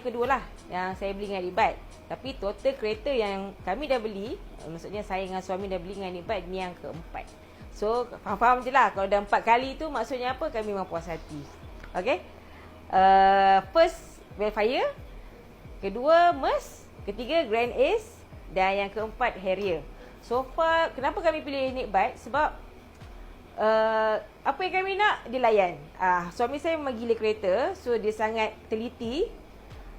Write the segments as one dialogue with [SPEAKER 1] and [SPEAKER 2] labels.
[SPEAKER 1] kedua lah yang saya beli dengan Nikbat. Tapi total kereta yang kami dah beli, maksudnya saya dengan suami dah beli dengan Nikbat, ni yang keempat. So faham-faham je lah, kalau dah 4 kali tu maksudnya apa, kami memang puas hati. Okay, first Velfire, kedua Merc, ketiga Grand Ace, dan yang keempat Harrier. So far, kenapa kami pilih Nikbat? Sebab apa yang kami nak, dia layan. Suami saya memang gila kereta, so dia sangat teliti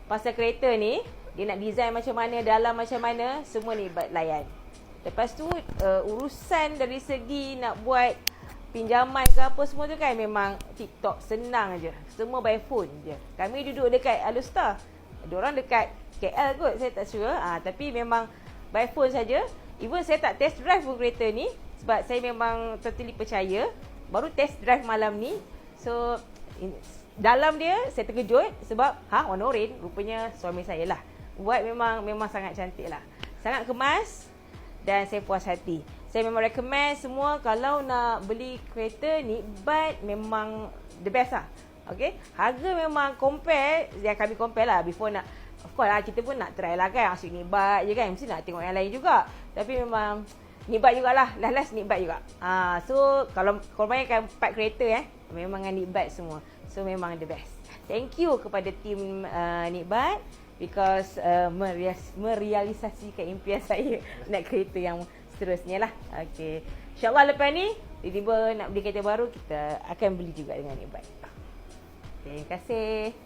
[SPEAKER 1] pasal kereta ni. Dia nak design macam mana, dalam macam mana, semua Nikbat layan. Lepas tu urusan dari segi nak buat pinjaman ke apa semua tu kan, memang TikTok, senang je. Semua by phone je. Kami duduk dekat Alustar, diorang dekat KL kot, saya tak sure. Tapi memang by phone saja. Even saya tak test drive pun kereta ni, sebab saya memang totally percaya. Baru test drive malam ni. So dalam dia saya terkejut sebab warna oren, rupanya suami saya lah buat. Memang sangat cantik lah, sangat kemas, dan saya puas hati. Saya memang recommend semua kalau nak beli kereta Nikbat, memang the best lah. Okay, harga memang compare, yang kami compare lah before nak, of course lah kita pun nak try lah kan, asyik Nikbat je kan, mesti nak tengok yang lain juga. Tapi memang Nikbat jugalah, last Nikbat juga. So kalau korbankan 4 kereta memang dengan Nikbat semua. So memang the best. Thank you kepada tim Nikbat, because merealisasikan impian saya nak kereta yang seterusnya lah. Okay, InsyaAllah lepas ni tiba-tiba nak beli kereta baru, kita akan beli juga dengan Nikbat. Terima kasih.